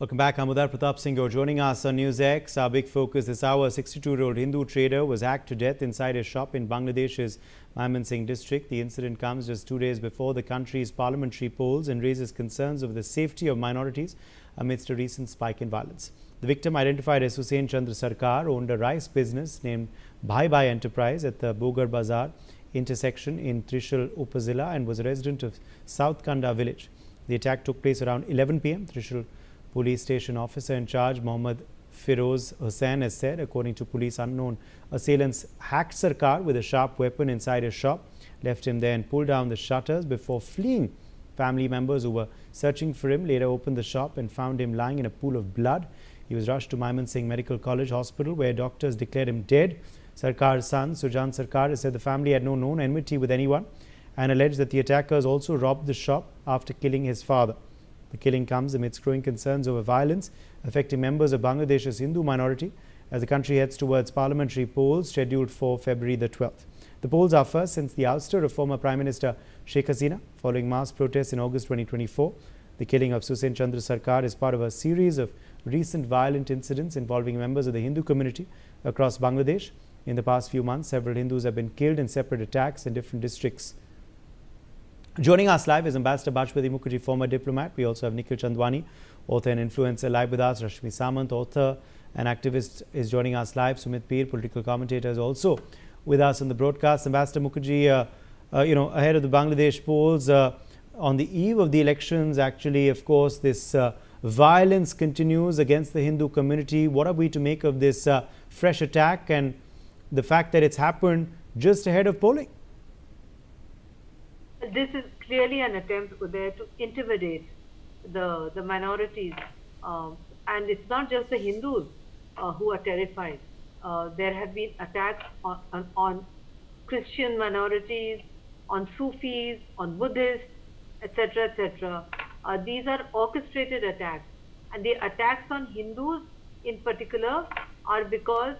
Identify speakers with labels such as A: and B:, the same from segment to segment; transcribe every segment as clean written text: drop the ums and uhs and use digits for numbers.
A: Welcome back. I'm Udar Pratap Singh. You're joining us on NewsX. Our big focus this hour: 62-year-old Hindu trader was hacked to death inside his shop in Bangladesh's Mymensingh district. The incident comes just 2 days before the country's parliamentary polls and raises concerns over the safety of minorities amidst a recent spike in violence. The victim, identified as Hussain Chandra Sarkar, owned a rice business named Bhai Bhai Enterprise at the Bogar Bazaar intersection in Trishul Upazila and was a resident of South Kanda village. The attack took place around 11 p.m. Trishul Police Station officer in charge, Mohammad Firoz Hussain, has said, according to police, unknown assailants hacked Sarkar with a sharp weapon inside his shop, left him there and pulled down the shutters before fleeing. Family members who were searching for him later opened the shop and found him lying in a pool of blood. He was rushed to Mymensingh Medical College Hospital, where doctors declared him dead. Sarkar's son, Sujan Sarkar, has said the family had no known enmity with anyone and alleged that the attackers also robbed the shop after killing his father. The killing comes amidst growing concerns over violence affecting members of Bangladesh's Hindu minority as the country heads towards parliamentary polls scheduled for February the 12th. The polls are first since the ouster of former Prime Minister Sheikh Hasina following mass protests in August 2024. The killing of Hussain Chandra Sarkar is part of a series of recent violent incidents involving members of the Hindu community across Bangladesh. In the past few months, several Hindus have been killed in separate attacks in different districts. Joining us live is Ambassador Bajpati Mukherjee, former diplomat. We also have Nikhil Chandwani, author and influencer, live with us. Rashmi Samant, author and activist, is joining us live. Sumit Peer, political commentator, is also with us on the broadcast. Ambassador Mukherjee, ahead of the Bangladesh polls, on the eve of the elections, actually, of course, this violence continues against the Hindu community. What are we to make of this fresh attack and the fact that it's happened just ahead of polling?
B: This is clearly an attempt there to intimidate the minorities, and it's not just the Hindus who are terrified. There have been attacks on Christian minorities, on Sufis, on Buddhists, etc., etc. These are orchestrated attacks, and the attacks on Hindus in particular are because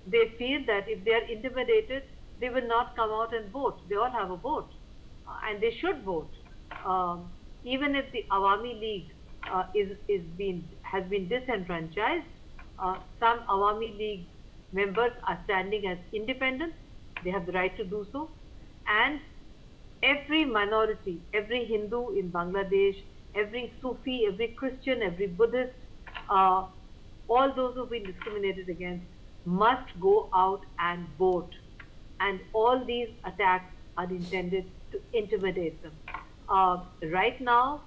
B: they feel that if they are intimidated, they will not come out and vote. They all have a vote, and they should vote. Even if the Awami League has been disenfranchised, some Awami League members are standing as independents. They have the right to do so. And every minority, every Hindu in Bangladesh, every Sufi, every Christian, every Buddhist, all those who've been discriminated against must go out and vote. And all these attacks are intended to intimidate them. Right now,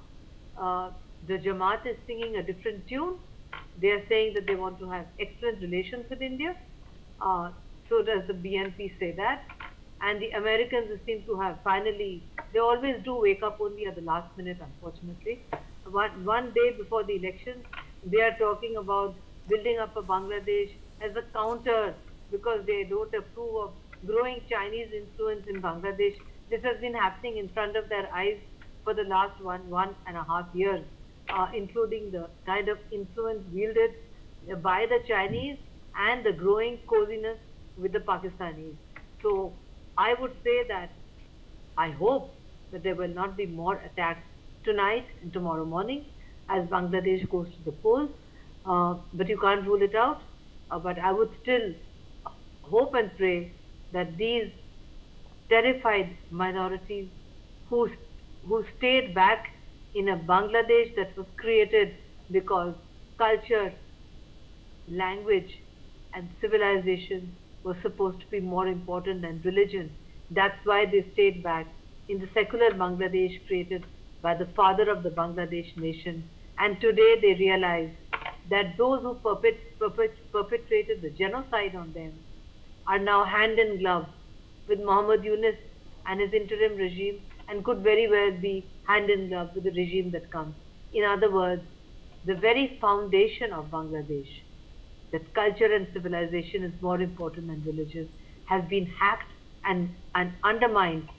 B: the Jamaat is singing a different tune. They are saying that they want to have excellent relations with India. So does the BNP say that. And the Americans seem to have finally, they always do wake up only at the last minute, unfortunately. One day before the election, they are talking about building up a Bangladesh as a counter because they don't approve of growing Chinese influence in Bangladesh. This has been happening in front of their eyes for the last 1.5 years, including the kind of influence wielded by the Chinese and the growing coziness with the Pakistanis. So I would say that I hope that there will not be more attacks tonight and tomorrow morning as Bangladesh goes to the polls, but you can't rule it out. But I would still hope and pray that these terrified minorities who stayed back in a Bangladesh that was created because culture, language and civilization were supposed to be more important than religion. That's why they stayed back in the secular Bangladesh created by the father of the Bangladesh nation. And today they realize that those who perpetrated the genocide on them are now hand in glove with Muhammad Yunus and his interim regime, and could very well be hand in glove with the regime that comes. In other words, the very foundation of Bangladesh, that culture and civilization is more important than religion, has been hacked and undermined,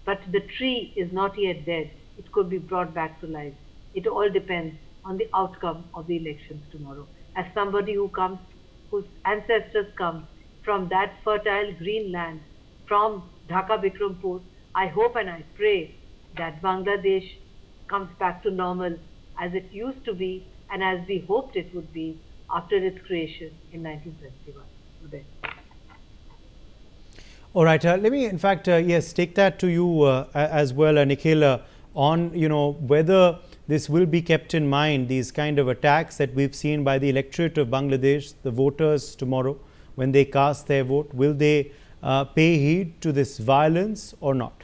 B: but the tree is not yet dead. It could be brought back to life. It all depends on the outcome of the elections tomorrow. As somebody whose ancestors come from that fertile green land, from Dhaka Bikrampur, I hope and I pray that Bangladesh comes back to normal as it used to be and as we hoped it would be after its creation in 1971. Uday.
A: All right. Let me, in fact, yes, take that to you as well, Nikhil, on whether this will be kept in mind. These kind of attacks that we've seen by the electorate of Bangladesh, the voters tomorrow, when they cast their vote, will they pay heed to this violence or not?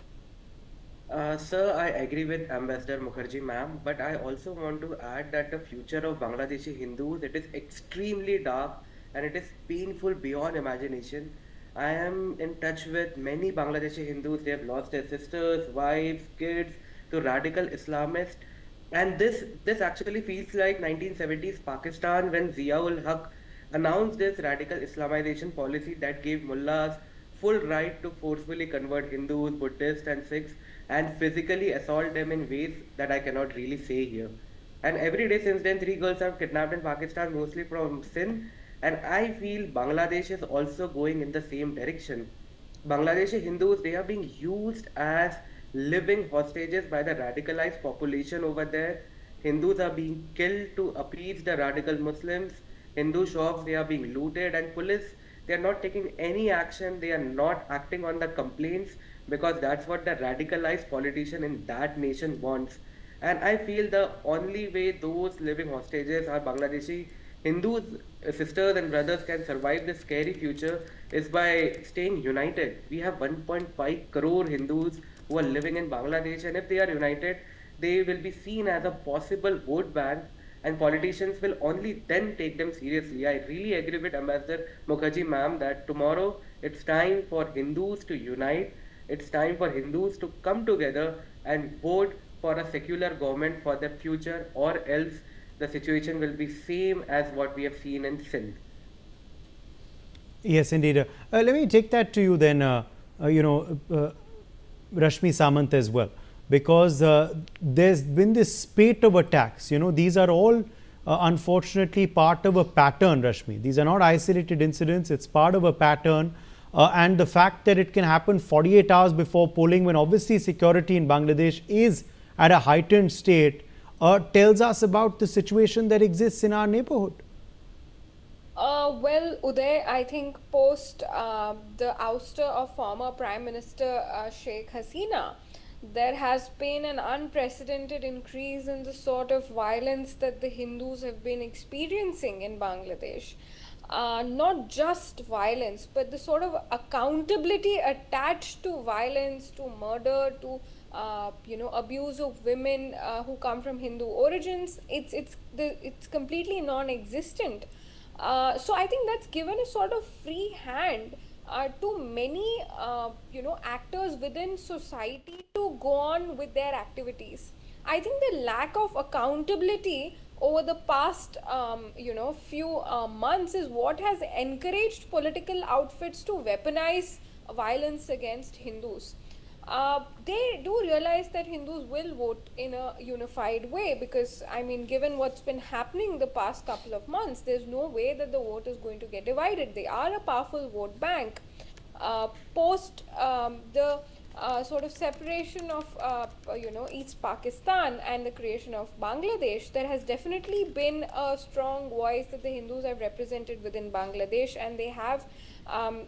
C: Sir, I agree with Ambassador Mukherjee, ma'am, but I also want to add that the future of Bangladeshi Hindus, it is extremely dark and it is painful beyond imagination. I am in touch with many Bangladeshi Hindus. They have lost their sisters, wives, kids to radical Islamists, and this actually feels like 1970s Pakistan when Ziaul Haq announced this radical Islamization policy that gave mullahs full right to forcefully convert Hindus, Buddhists, and Sikhs and physically assault them in ways that I cannot really say here. And every day since then, three girls are kidnapped in Pakistan, mostly from Sindh. And I feel Bangladesh is also going in the same direction. Bangladeshi Hindus, they are being used as living hostages by the radicalized population over there. Hindus are being killed to appease the radical Muslims. Hindu shops, they are being looted, and police, they are not taking any action. They are not acting on the complaints because that's what the radicalized politician in that nation wants. And I feel the only way those living hostages are Bangladeshi Hindus, sisters and brothers can survive this scary future is by staying united. We have 1.5 crore Hindus who are living in Bangladesh, and if they are united, they will be seen as a possible vote bank, and politicians will only then take them seriously. I really agree with Ambassador Mukherjee, ma'am, that tomorrow it's time for Hindus to unite. It's time for Hindus to come together and vote for a secular government for the future, or else the situation will be same as what we have seen in Sindh.
A: Yes, indeed. Let me take that to you then, Rashmi Samant as well, because there's been this spate of attacks. These are all unfortunately part of a pattern, Rashmi. These are not isolated incidents, it's part of a pattern. And the fact that it can happen 48 hours before polling, when obviously security in Bangladesh is at a heightened state, tells us about the situation that exists in our neighborhood.
D: Well, Uday, I think post the ouster of former Prime Minister Sheikh Hasina, there has been an unprecedented increase in the sort of violence that the Hindus have been experiencing in Bangladesh. Not just violence, but the sort of accountability attached to violence, to murder, to abuse of women who come from Hindu origins. It's completely non-existent. So I think that's given a sort of free hand to many actors within society to go on with their activities. I think the lack of accountability over the past few months is what has encouraged political outfits to weaponize violence against Hindus. They do realize that Hindus will vote in a unified way, because, I mean, given what's been happening the past couple of months, there's no way that the vote is going to get divided. They are a powerful vote bank. Post the sort of separation of East Pakistan and the creation of Bangladesh, there has definitely been a strong voice that the Hindus have represented within Bangladesh, and they have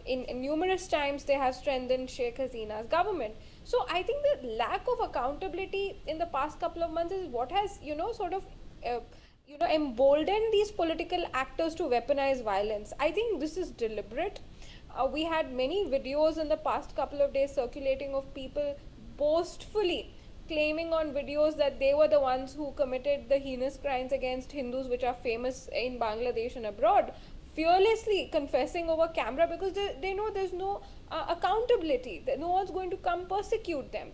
D: in numerous times they have strengthened Sheikh Hasina's government. So I think the lack of accountability in the past couple of months is what has sort of emboldened these political actors to weaponize violence. I think this is deliberate. We had many videos in the past couple of days circulating of people boastfully claiming on videos that they were the ones who committed the heinous crimes against Hindus, which are famous in Bangladesh and abroad, fearlessly confessing over camera, because they know there's no accountability, that no one's going to come persecute them.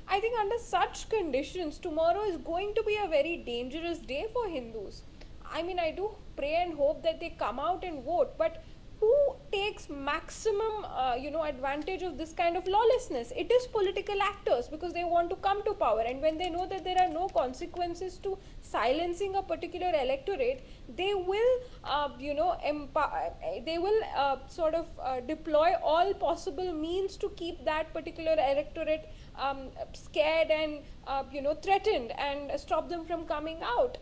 D: I think under such conditions, tomorrow is going to be a very dangerous day for Hindus. I mean, I do pray and hope that they come out and vote, but who takes maximum advantage of this kind of lawlessness? It is political actors, because they want to come to power, and when they know that there are no consequences to silencing a particular electorate, they will deploy all possible means to keep that particular electorate scared and threatened, and stop them from coming out.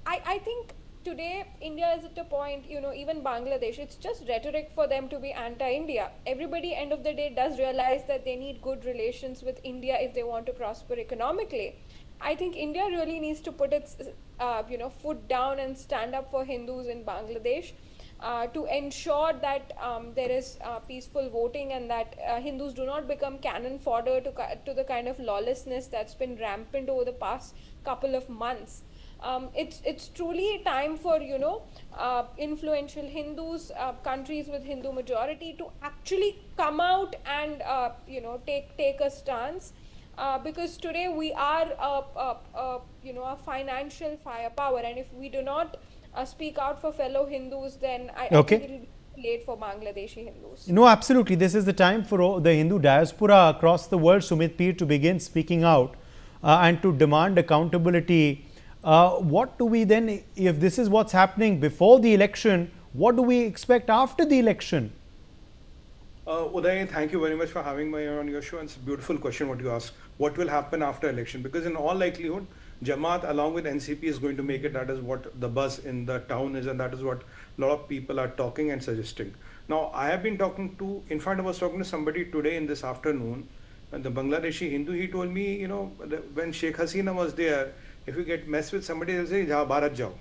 D: I think today India is at a point, even Bangladesh, it's just rhetoric for them to be anti-India. Everybody, end of the day, does realize that they need good relations with India if they want to prosper economically. I think India really needs to put its, foot down and stand up for Hindus in Bangladesh. To ensure that there is peaceful voting and that Hindus do not become cannon fodder to the kind of lawlessness that's been rampant over the past couple of months. It's truly time for influential Hindus, countries with Hindu majority, to actually come out and take a stance, because today we are a financial firepower, and if we do not speak out for fellow Hindus, then I think
A: Okay.
D: it will be too late for Bangladeshi Hindus.
A: No, absolutely. This is the time for the Hindu diaspora across the world, Sumit Peer, to begin speaking out and to demand accountability. What do we then, if this is what's happening before the election, what do we expect after the election?
E: Uday, thank you very much for having me on your show. And it's a beautiful question what you asked. What will happen after election? Because in all likelihood, Jamaat along with NCP is going to make it. That is what the buzz in the town is, and that is what a lot of people are talking and suggesting. Now, I have been talking to, in fact, I was talking to somebody today in this afternoon, the Bangladeshi Hindu. He told me, when Sheikh Hasina was there, if you get messed with somebody, they'll say, "Jao, Bharat jao."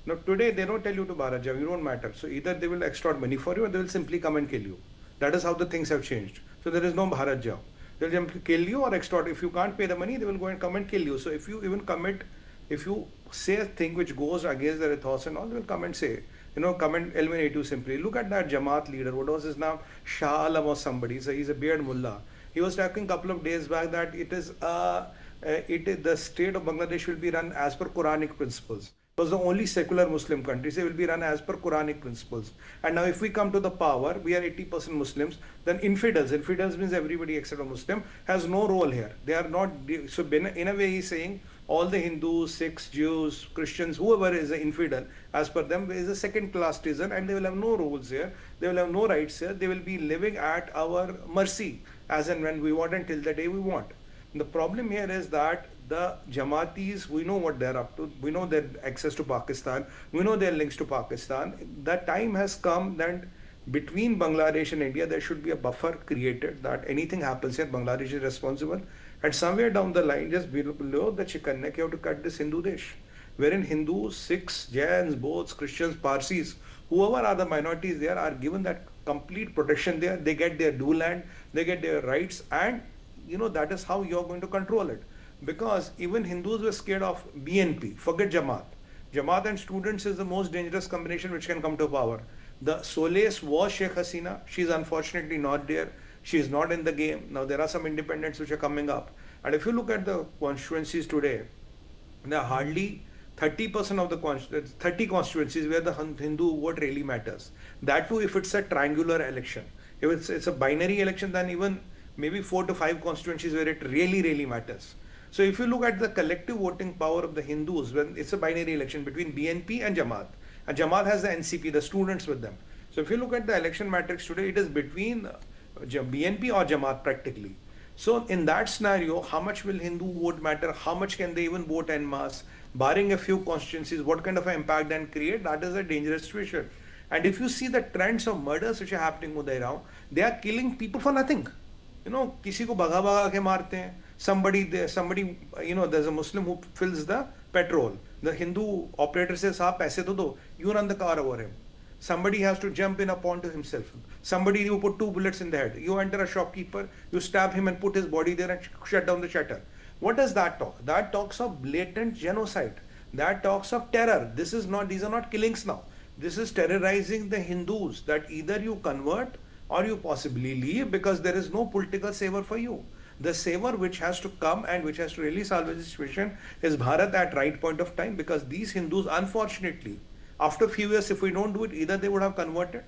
E: Now, today they don't tell you to Bharat jao. You don't matter. So either they will extort money for you, or they will simply come and kill you. That is how the things have changed. So there is no Bharat jao. They'll just kill you or extort. If you can't pay the money, they will go and come and kill you. So if you even commit, if you say a thing which goes against their ethos and all, they will come and say, come and eliminate you simply. Look at that Jamaat leader. What was his name? Shah Alam or somebody. So he's a beard mullah. He was talking a couple of days back that the state of Bangladesh will be run as per Quranic principles. It was the only secular Muslim country. So it will be run as per Quranic principles. And now if we come to the power, we are 80% Muslims, then infidels means everybody except a Muslim, has no role here. They are not, so in a way he's saying all the Hindus, Sikhs, Jews, Christians, whoever is an infidel, as per them, is a second class citizen, and they will have no roles here. They will have no rights here. They will be living at our mercy as and when we want until the day we want. And the problem here is that the Jamaatis, we know what they're up to. We know their access to Pakistan. We know their links to Pakistan. The time has come that between Bangladesh and India, there should be a buffer created that anything happens here, Bangladesh is responsible. And somewhere down the line, just below the chicken neck, you have to cut this Hindu dish, wherein Hindus, Sikhs, Jains, Bauds, Christians, Parsis, whoever are the minorities there, are given that complete protection there. They get their due land, they get their rights, and that is how you're going to control it. Because even Hindus were scared of BNP, forget Jamaat. Jamaat and students is the most dangerous combination which can come to power. The solace was Sheikh Hasina. She is unfortunately not there. She is not in the game. Now there are some independents which are coming up. And if you look at the constituencies today, there are hardly 30% of the 30 constituencies where the Hindu vote really matters. That too if it's a triangular election. If it's a binary election, then even maybe 4 to 5 constituencies where it really, really matters. So if you look at the collective voting power of the Hindus, when it's a binary election between BNP and Jamaat has the NCP, the students with them. So if you look at the election matrix today, it is between BNP or Jamaat practically. So in that scenario, how much will Hindu vote matter? How much can they even vote en masse? Barring a few constituencies, what kind of an impact and create? That is a dangerous situation. And if you see the trends of murders which are happening Uday Rao, they are killing people for nothing. किसी को भगा भगा के मारते हैं. Somebody, there's a Muslim who fills the petrol. The Hindu operator says, "Saab, paise to do." You run the car over him. Somebody has to jump in upon to himself. Somebody, you put 2 bullets in the head. You enter a shopkeeper, you stab him and put his body there and shut down the shutter. What does that talk? That talks of blatant genocide. That talks of terror. These are not killings now. This is terrorizing the Hindus, that either you convert or you possibly leave, because there is no political saver for you. The saver which has to come and which has to really salvage the situation is Bharat at right point of time, because these Hindus, unfortunately, after a few years, if we don't do it, either they would have converted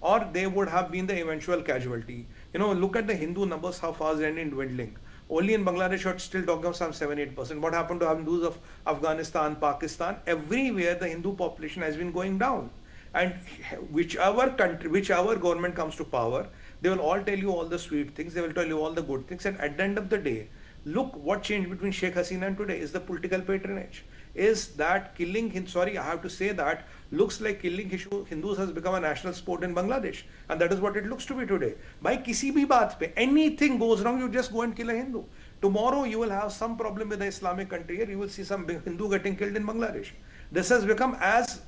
E: or they would have been the eventual casualty. Look at the Hindu numbers, how fast they're dwindling. Only in Bangladesh, we're still talking of some 7-8%. What happened to Hindus of Afghanistan, Pakistan? Everywhere the Hindu population has been going down. And whichever government comes to power, they will all tell you all the sweet things, they will tell you all the good things, and at the end of the day, Look what changed between Sheikh Hasina and today is the political patronage. Is that killing, sorry, I have to say that, looks like killing Hindus has become a national sport in Bangladesh. And that is what it looks to be today. By kisi bhi baat pe, anything goes wrong, you just go and kill a Hindu. Tomorrow you will have some problem with the Islamic country here, you will see some Hindu getting killed in Bangladesh. This has become as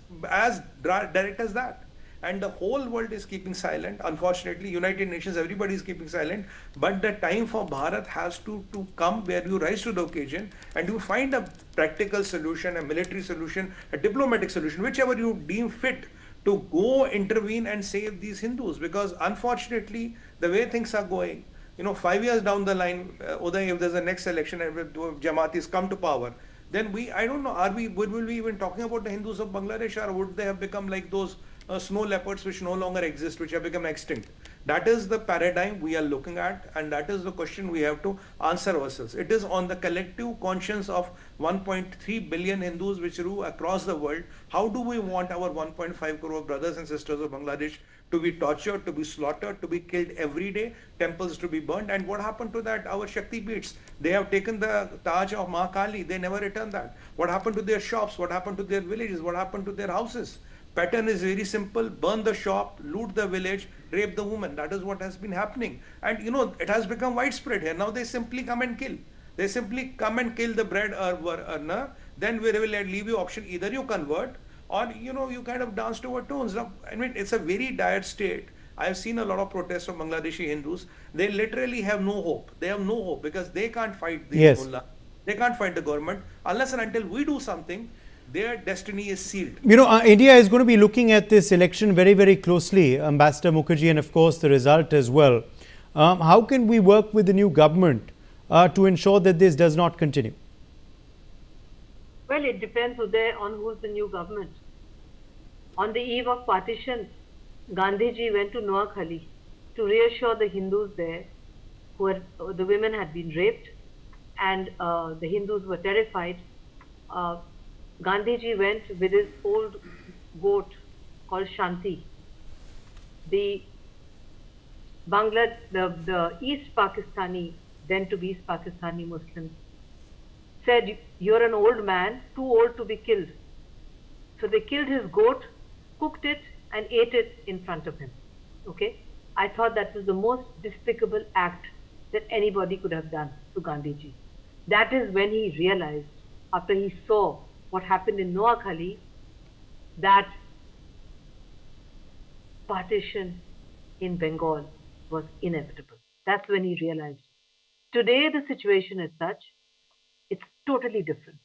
E: direct as that. And the whole world is keeping silent. Unfortunately, United Nations, everybody is keeping silent. But the time for Bharat has to come where you rise to the occasion and you find a practical solution, a military solution, a diplomatic solution, whichever you deem fit to go intervene and save these Hindus. Because unfortunately, the way things are going, 5 years down the line, Uday, if there's a next election and Jamaat come to power, then I don't know, will we even talking about the Hindus of Bangladesh, or would they have become like those snow leopards which no longer exist, which have become extinct? That is the paradigm we are looking at, and that is the question we have to answer ourselves. It is on the collective conscience of 1.3 billion Hindus which rule across the world. How do we want our 1.5 crore brothers and sisters of Bangladesh to be tortured, to be slaughtered, to be killed every day, temples to be burned? And what happened to that? Our Shakti beats. They have taken the Taj of Ma Kali. They never returned that. What happened to their shops? What happened to their villages? What happened to their houses? Pattern is very simple: burn the shop, loot the village, rape the woman. That is what has been happening. And it has become widespread here. Now they simply come and kill. They simply come and kill the bread earner. Then we will leave you option: either you convert, or you kind of dance to our tunes. Now, I mean, it's a very dire state. I have seen a lot of protests from Bangladeshi Hindus. They literally have no hope. They have no hope because they can't fight the
A: Yes.
E: mullah. They can't fight the government unless and until we do something. Their destiny is sealed.
A: India is going to be looking at this election very, very closely, Ambassador Mukherjee, and of course the result as well. How can we work with the new government to ensure that this does not continue?
B: Well, it depends on who's the new government. On the eve of partition, Gandhiji went to Noakhali to reassure the Hindus there, the women had been raped, and the Hindus were terrified. Gandhiji went with his old goat called Shanti. The East Pakistani, then to be East Pakistani Muslims, said, "You're an old man, too old to be killed." So they killed his goat, cooked it, and ate it in front of him. Okay? I thought that was the most despicable act that anybody could have done to Gandhiji. That is when he realized, after he saw what happened in Noakhali, that partition in Bengal was inevitable. That's when he realized. Today, the situation is such, it's totally different.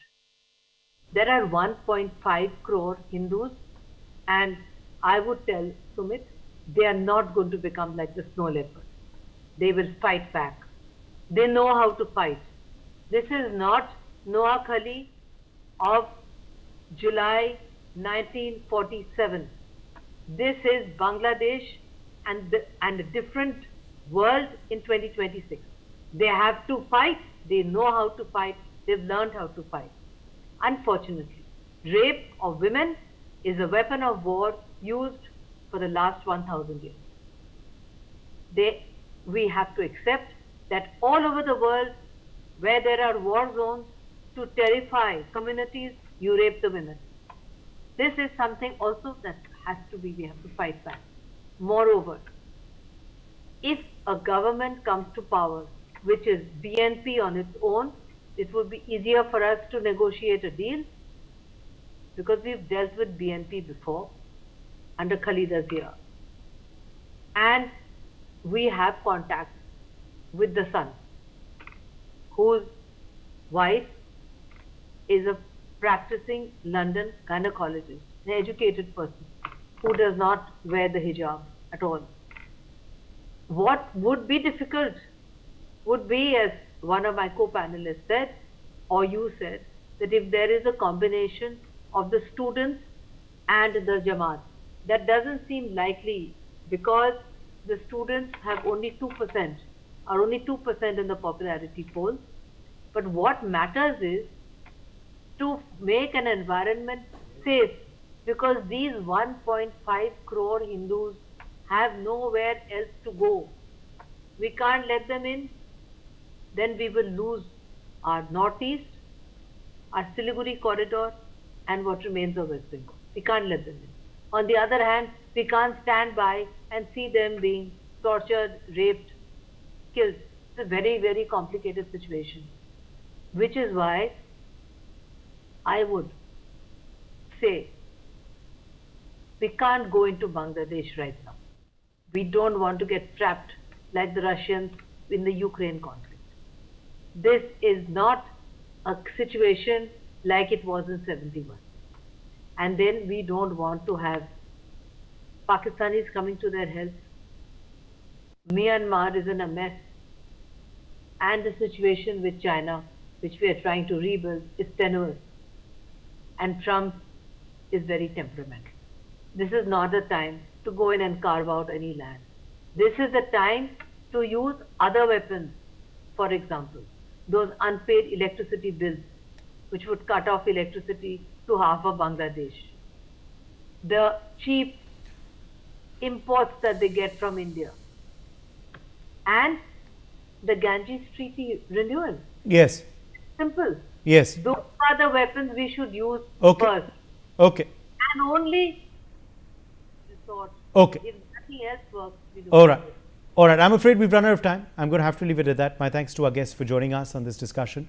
B: There are 1.5 crore Hindus, and I would tell Sumit, they are not going to become like the snow leopard. They will fight back. They know how to fight. This is not Noakhali of July 1947. This is Bangladesh and a different world in 2026. They have to fight. They know how to fight. They've learned how to fight. Unfortunately, rape of women is a weapon of war used for the last 1,000 years. We have to accept that all over the world, where there are war zones, to terrify communities, you rape the women. This is something also that we have to fight back. Moreover, if a government comes to power, which is BNP on its own, it would be easier for us to negotiate a deal because we've dealt with BNP before under Khalida's Zia. And we have contacts with the son, whose wife is a practicing London gynecologist, an educated person who does not wear the hijab at all. What would be difficult would be, as one of my co-panelists said, or you said, that if there is a combination of the students and the Jamaat. That doesn't seem likely because the students have only 2%, are only 2% in the popularity polls. But what matters is to make an environment safe, because these 1.5 crore Hindus have nowhere else to go. We can't let them in, then we will lose our northeast, our Siliguri corridor, and what remains of West Bengal. We can't let them in. On the other hand, we can't stand by and see them being tortured, raped, killed. It's a very, very complicated situation, which is why I would say we can't go into Bangladesh right now. We don't want to get trapped like the Russians in the Ukraine conflict. This is not a situation like it was in 71. And then we don't want to have Pakistanis coming to their help. Myanmar is in a mess. And the situation with China, which we are trying to rebuild, is tenuous. And Trump is very temperamental. This is not the time to go in and carve out any land. This is the time to use other weapons. For example, those unpaid electricity bills, which would cut off electricity to half of Bangladesh. The cheap imports that they get from India. And the Ganges Treaty renewal.
A: Yes.
B: Simple.
A: Yes.
B: Those are the weapons we should use
A: Okay.
B: first.
A: Okay.
B: And only resort.
A: Okay.
B: If nothing else works, we do
A: All right.
B: it.
A: All right. I'm afraid we've run out of time. I'm going to have to leave it at that. My thanks to our guests for joining us on this discussion.